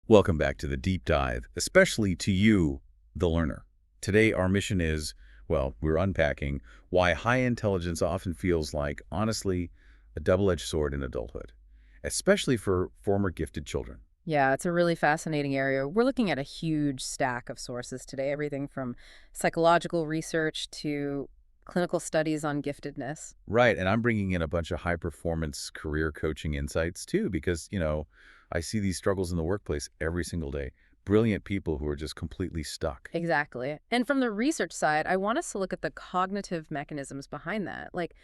Welcome back to the deep dive, especially to you, the learner. Today, our mission is, well, we're unpacking why high intelligence often feels like, honestly, a double-edged sword in adulthood, especially for former gifted children. Yeah, it's a really fascinating area. We're looking at a huge stack of sources today, everything from psychological research to clinical studies on giftedness. Right, and I'm bringing in a bunch of high-performance career coaching insights, too, because, I see these struggles in the workplace every single day. Brilliant people who are just completely stuck. Exactly. And from the research side, I want us to look at the cognitive mechanisms behind that. Like,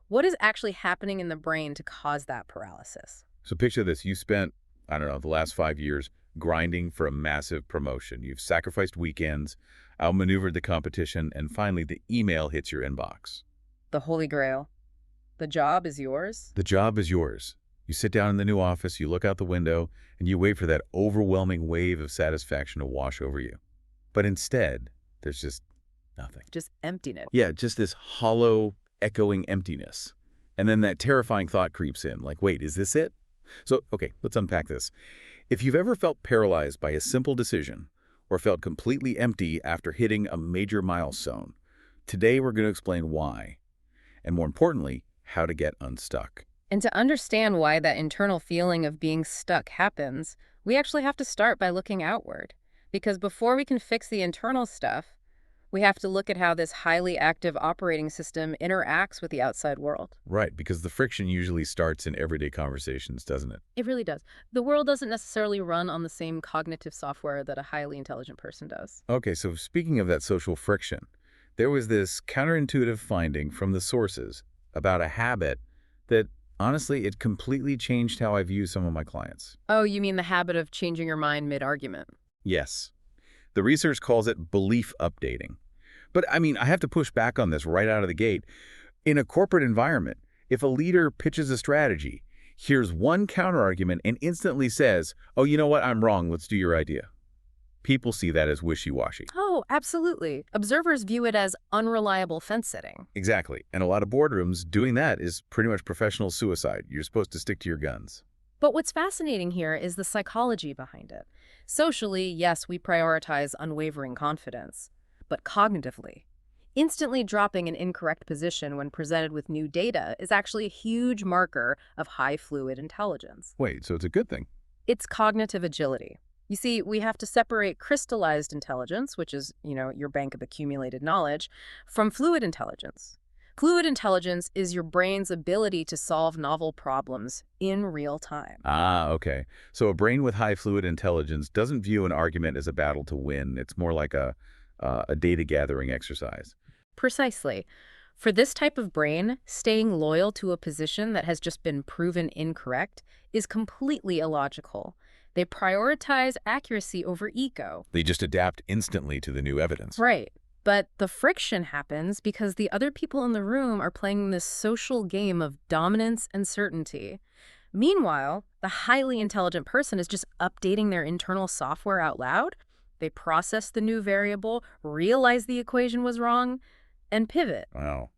what is actually happening in the brain to cause that paralysis? So picture this. You spent, I don't know, the last 5 years grinding for a massive promotion. You've sacrificed weekends, outmaneuvered the competition, and finally the email hits your inbox. The Holy Grail. The job is yours? The job is yours. You sit down in the new office, you look out the window, and you wait for that overwhelming wave of satisfaction to wash over you. But instead, there's just nothing. Just emptiness. Yeah, just this hollow, echoing emptiness. And then that terrifying thought creeps in, like, wait, is this it? So, okay, let's unpack this. If you've ever felt paralyzed by a simple decision or felt completely empty after hitting a major milestone, today we're going to explain why, and more importantly, how to get unstuck. And to understand why that internal feeling of being stuck happens, we actually have to start by looking outward. Because before we can fix the internal stuff, we have to look at how this highly active operating system interacts with the outside world. Right, because the friction usually starts in everyday conversations, doesn't it? It really does. The world doesn't necessarily run on the same cognitive software that a highly intelligent person does. Okay, so speaking of that social friction, there was this counterintuitive finding from the sources about a habit that, honestly, it completely changed how I view some of my clients. Oh, you mean the habit of changing your mind mid-argument? Yes. The research calls it belief updating. But I mean, I have to push back on this right out of the gate. In a corporate environment, if a leader pitches a strategy, hears one counterargument and instantly says, oh, you know what, I'm wrong, let's do your idea. People see that as wishy-washy. Oh, absolutely. Observers view it as unreliable fence-sitting. Exactly. And a lot of boardrooms, doing that is pretty much professional suicide. You're supposed to stick to your guns. But what's fascinating here is the psychology behind it. Socially, yes, we prioritize unwavering confidence. But cognitively, instantly dropping an incorrect position when presented with new data is actually a huge marker of high fluid intelligence. Wait, so it's a good thing? It's cognitive agility. You see, we have to separate crystallized intelligence, which is, your bank of accumulated knowledge, from fluid intelligence. Fluid intelligence is your brain's ability to solve novel problems in real time. Ah, okay. So a brain with high fluid intelligence doesn't view an argument as a battle to win. It's more like a data gathering exercise. Precisely. For this type of brain, staying loyal to a position that has just been proven incorrect is completely illogical. They prioritize accuracy over ego. They just adapt instantly to the new evidence. Right. But the friction happens because the other people in the room are playing this social game of dominance and certainty. Meanwhile, the highly intelligent person is just updating their internal software out loud. They process the new variable, realize the equation was wrong, and pivot. Wow.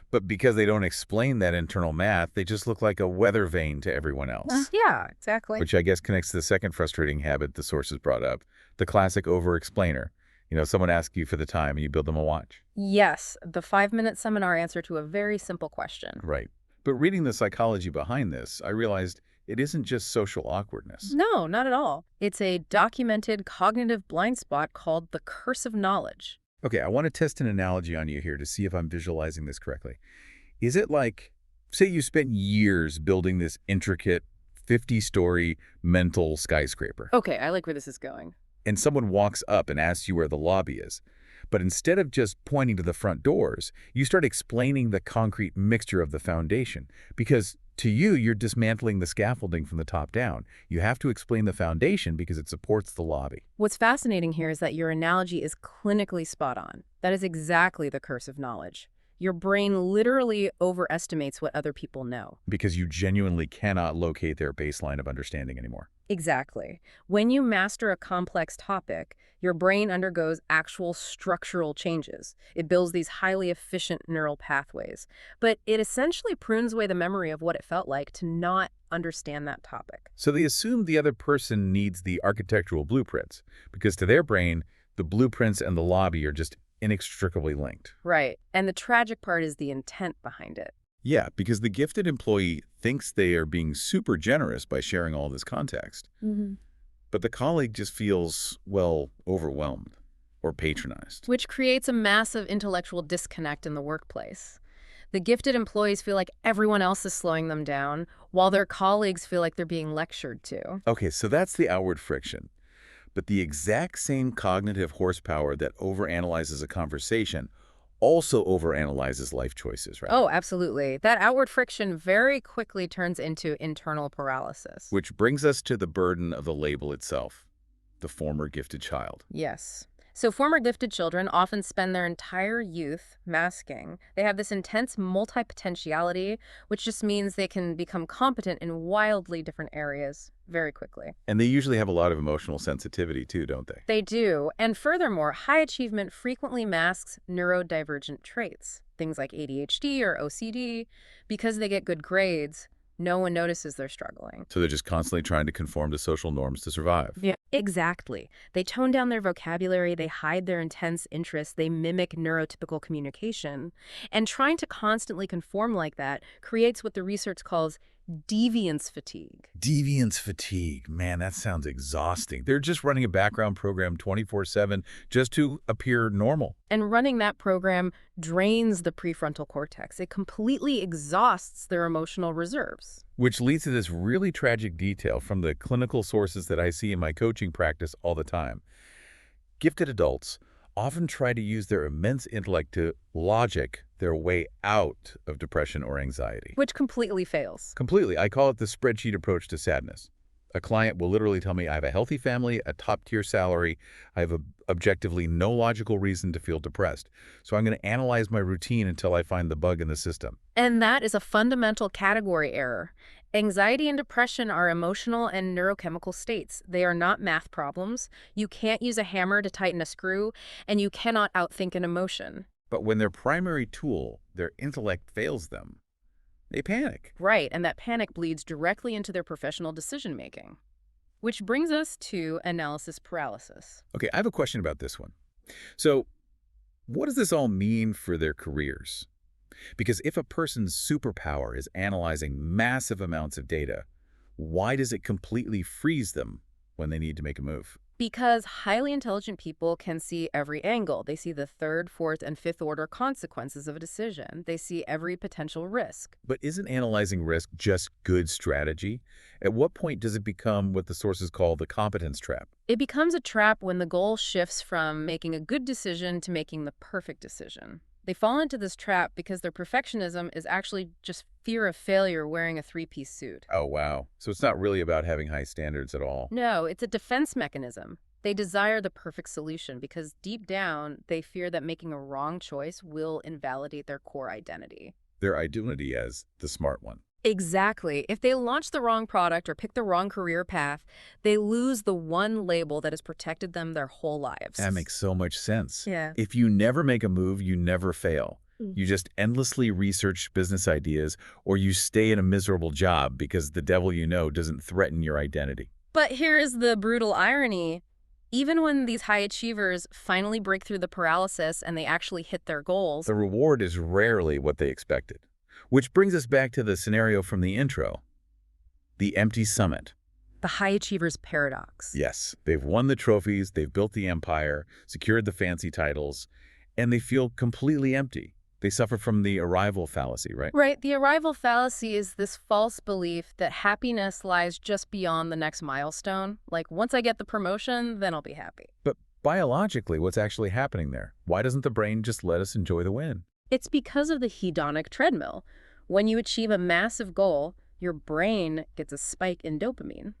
But because they don't explain that internal math, they just look like a weather vane to everyone else. Yeah, exactly. Which I guess connects to the second frustrating habit the sources brought up, the classic over-explainer. Someone asks you for the time and you build them a watch. Yes, the 5-minute seminar answer to a very simple question. Right. But reading the psychology behind this, I realized it isn't just social awkwardness. No, not at all. It's a documented cognitive blind spot called the curse of knowledge. Okay, I want to test an analogy on you here to see if I'm visualizing this correctly. Is it like, say you spent years building this intricate 50-story mental skyscraper, Okay, I like where this is going. and someone walks up and asks you where the lobby is. But instead of just pointing to the front doors, you start explaining the concrete mixture of the foundation. Because to you, you're dismantling the scaffolding from the top down. You have to explain the foundation because it supports the lobby. What's fascinating here is that your analogy is clinically spot on. That is exactly the curse of knowledge. Your brain literally overestimates what other people know. Because you genuinely cannot locate their baseline of understanding anymore. Exactly. When you master a complex topic, your brain undergoes actual structural changes. It builds these highly efficient neural pathways, but it essentially prunes away the memory of what it felt like to not understand that topic. So they assume the other person needs the architectural blueprints, because to their brain, the blueprints and the lobby are just inextricably linked. Right. And the tragic part is the intent behind it. Yeah, because the gifted employee thinks they are being super generous by sharing all this context. But the colleague just feels, well, overwhelmed or patronized. Which creates a massive intellectual disconnect in the workplace. The gifted employees feel like everyone else is slowing them down, while their colleagues feel like they're being lectured to. Okay, so that's the outward friction. But the exact same cognitive horsepower that overanalyzes a conversation also overanalyzes life choices, right? Oh, absolutely. That outward friction very quickly turns into internal paralysis. Which brings us to the burden of the label itself, the former gifted child. Yes. So former gifted children often spend their entire youth masking. They have this intense multi-potentiality, which just means they can become competent in wildly different areas very quickly. And they usually have a lot of emotional sensitivity too, don't they? They do. And furthermore, high achievement frequently masks neurodivergent traits, things like ADHD or OCD. Because they get good grades, no one notices they're struggling. So they're just constantly trying to conform to social norms to survive. Yeah, exactly. They tone down their vocabulary, they hide their intense interests, they mimic neurotypical communication. And trying to constantly conform like that creates what the research calls deviance fatigue. Deviance fatigue. Man, that sounds exhausting. They're just running a background program 24/7 just to appear normal. And running that program drains the prefrontal cortex. It completely exhausts their emotional reserves. Which leads to this really tragic detail from the clinical sources that I see in my coaching practice all the time. Gifted adults often try to use their immense intellect to logic their way out of depression or anxiety. Which completely fails. Completely. I call it the spreadsheet approach to sadness. A client will literally tell me, I have a healthy family, a top-tier salary, I have objectively no logical reason to feel depressed. So I'm going to analyze my routine until I find the bug in the system. And that is a fundamental category error. Anxiety and depression are emotional and neurochemical states. They are not math problems. You can't use a hammer to tighten a screw, and you cannot outthink an emotion. But when their primary tool, their intellect, fails them, they panic. Right, and that panic bleeds directly into their professional decision-making. Which brings us to analysis paralysis. Okay, I have a question about this one. So, what does this all mean for their careers? Because if a person's superpower is analyzing massive amounts of data, why does it completely freeze them when they need to make a move? Because highly intelligent people can see every angle. They see the third, fourth, and fifth order consequences of a decision. They see every potential risk. But isn't analyzing risk just good strategy? At what point does it become what the sources call the competence trap? It becomes a trap when the goal shifts from making a good decision to making the perfect decision. They fall into this trap because their perfectionism is actually just fear of failure wearing a three-piece suit. Oh, wow. So it's not really about having high standards at all. No, it's a defense mechanism. They desire the perfect solution because deep down, they fear that making a wrong choice will invalidate their core identity. Their identity as the smart one. Exactly. If they launch the wrong product or pick the wrong career path, they lose the one label that has protected them their whole lives. That makes so much sense. Yeah. If you never make a move, you never fail. You just endlessly research business ideas, or you stay in a miserable job because the devil you know doesn't threaten your identity. But here is the brutal irony. Even when these high achievers finally break through the paralysis and they actually hit their goals, The reward is rarely what they expected. Which brings us back to the scenario from the intro. The empty summit. the high achiever's paradox. Yes, they've won the trophies, they've built the empire, secured the fancy titles, and they feel completely empty. They suffer from the arrival fallacy, right? Right. The arrival fallacy is this false belief that happiness lies just beyond the next milestone. Like, once I get the promotion, then I'll be happy. But biologically, what's actually happening there? Why doesn't the brain just let us enjoy the win? It's because of the hedonic treadmill. When you achieve a massive goal, your brain gets a spike in dopamine.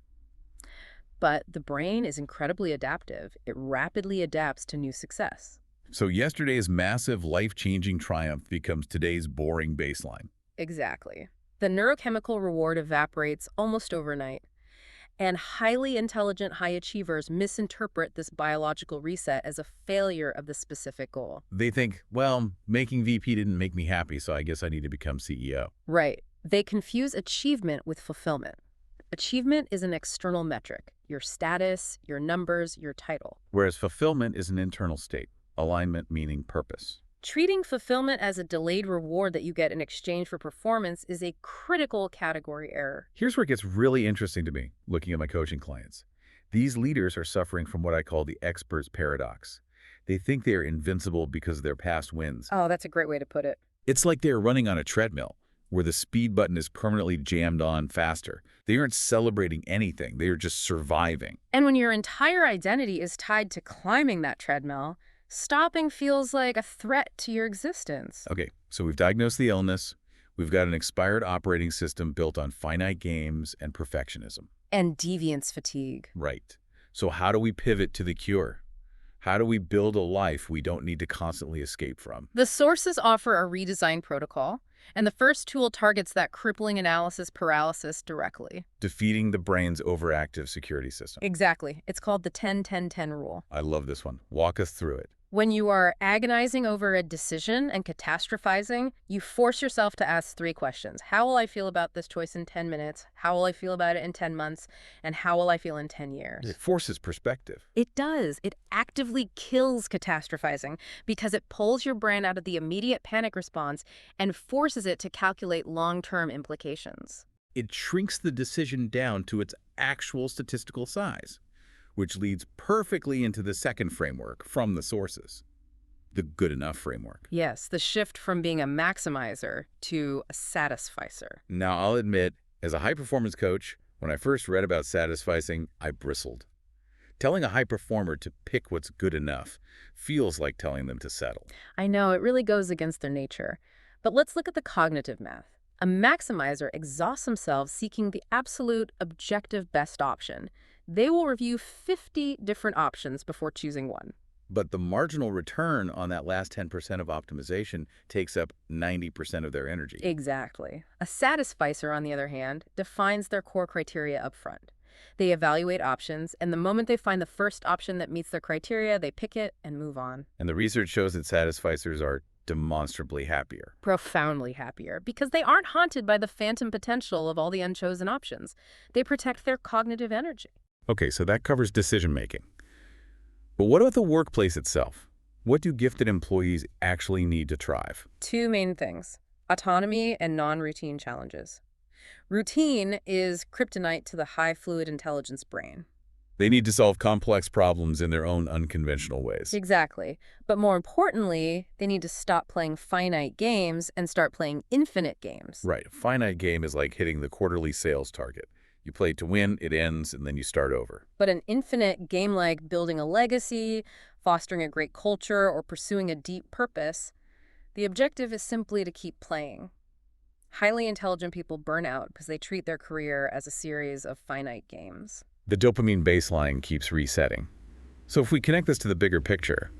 But the brain is incredibly adaptive. It rapidly adapts to new success. So yesterday's massive life-changing triumph becomes today's boring baseline. Exactly. The neurochemical reward evaporates almost overnight, and highly intelligent high achievers misinterpret this biological reset as a failure of the specific goal. They think, well, making VP didn't make me happy, so I guess I need to become CEO. Right. They confuse achievement with fulfillment. Achievement is an external metric, your status, your numbers, your title. Whereas fulfillment is an internal state, alignment meaning purpose. Treating fulfillment as a delayed reward that you get in exchange for performance is a critical category error. Here's where it gets really interesting to me, looking at my coaching clients. These leaders are suffering from what I call the expert's paradox. They think they are invincible because of their past wins. Oh, that's a great way to put it. It's like they're running on a treadmill, where the speed button is permanently jammed on faster. They aren't celebrating anything. They are just surviving. And when your entire identity is tied to climbing that treadmill, stopping feels like a threat to your existence. Okay, so we've diagnosed the illness. We've got an expired operating system built on finite games and perfectionism. And deviance fatigue. Right. So how do we pivot to the cure? How do we build a life we don't need to constantly escape from? The sources offer a redesigned protocol, and the first tool targets that crippling analysis paralysis directly. Defeating the brain's overactive security system. Exactly. It's called the 10-10-10 rule. I love this one. Walk us through it. When you are agonizing over a decision and catastrophizing, you force yourself to ask 3 questions. How will I feel about this choice in 10 minutes? How will I feel about it in 10 months? And how will I feel in 10 years? It forces perspective. It does. It actively kills catastrophizing because it pulls your brain out of the immediate panic response and forces it to calculate long-term implications. It shrinks the decision down to its actual statistical size, which leads perfectly into the second framework from the sources, the good enough framework. Yes, the shift from being a maximizer to a satisficer. Now, I'll admit, as a high-performance coach, when I first read about satisficing, I bristled. Telling a high performer to pick what's good enough feels like telling them to settle. I know, it really goes against their nature. But let's look at the cognitive math. A maximizer exhausts themselves seeking the absolute objective best option. They will review 50 different options before choosing one. But the marginal return on that last 10% of optimization takes up 90% of their energy. Exactly. A satisficer, on the other hand, defines their core criteria up front. They evaluate options, and the moment they find the first option that meets their criteria, they pick it and move on. And the research shows that satisficers are demonstrably happier. Profoundly happier, because they aren't haunted by the phantom potential of all the unchosen options. They protect their cognitive energy. Okay, so that covers decision-making. But what about the workplace itself? What do gifted employees actually need to thrive? 2 main things: autonomy and non-routine challenges. Routine is kryptonite to the high fluid intelligence brain. They need to solve complex problems in their own unconventional ways. Exactly. But more importantly, they need to stop playing finite games and start playing infinite games. Right. A finite game is like hitting the quarterly sales target. You play to win, it ends, and then you start over. But an infinite game like building a legacy, fostering a great culture, or pursuing a deep purpose, the objective is simply to keep playing. Highly intelligent people burn out because they treat their career as a series of finite games. The dopamine baseline keeps resetting. So if we connect this to the bigger picture,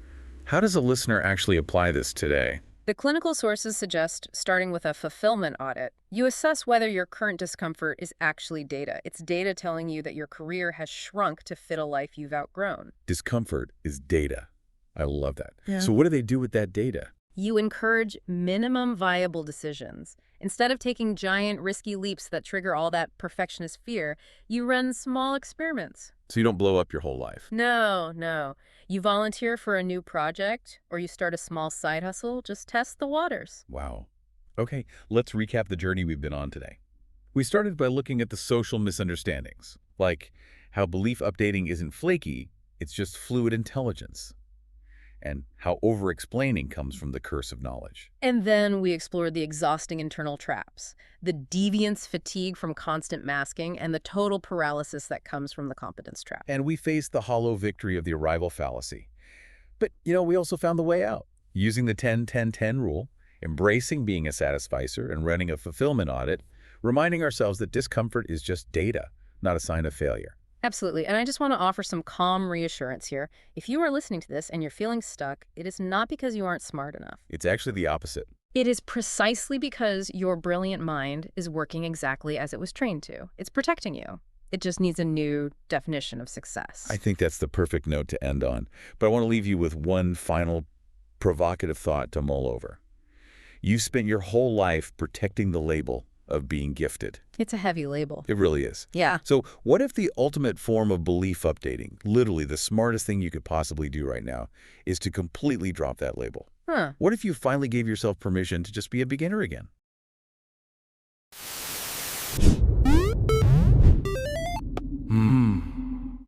how does a listener actually apply this today? The clinical sources suggest starting with a fulfillment audit. You assess whether your current discomfort is actually data. It's data telling you that your career has shrunk to fit a life you've outgrown. Discomfort is data. I love that. Yeah. So what do they do with that data? You encourage minimum viable decisions. Instead of taking giant, risky leaps that trigger all that perfectionist fear, you run small experiments. So you don't blow up your whole life. No. You volunteer for a new project, or you start a small side hustle. Just test the waters. Wow. Okay, let's recap the journey we've been on today. We started by looking at the social misunderstandings, like how belief updating isn't flaky, it's just fluid intelligence, and how over-explaining comes from the curse of knowledge. And then we explored the exhausting internal traps, the deviance fatigue from constant masking, and the total paralysis that comes from the competence trap. And we faced the hollow victory of the arrival fallacy. But, we also found the way out. Using the 10-10-10 rule, embracing being a satisficer, and running a fulfillment audit, reminding ourselves that discomfort is just data, not a sign of failure. Absolutely. And I just want to offer some calm reassurance here. If you are listening to this and you're feeling stuck, it is not because you aren't smart enough. It's actually the opposite. It is precisely because your brilliant mind is working exactly as it was trained to. It's protecting you. It just needs a new definition of success. I think that's the perfect note to end on. But I want to leave you with one final provocative thought to mull over. You spent your whole life protecting the label of being gifted. It's a heavy label. It really is. Yeah. So what if the ultimate form of belief updating, literally the smartest thing you could possibly do right now, is to completely drop that label? Huh. What if you finally gave yourself permission to just be a beginner again?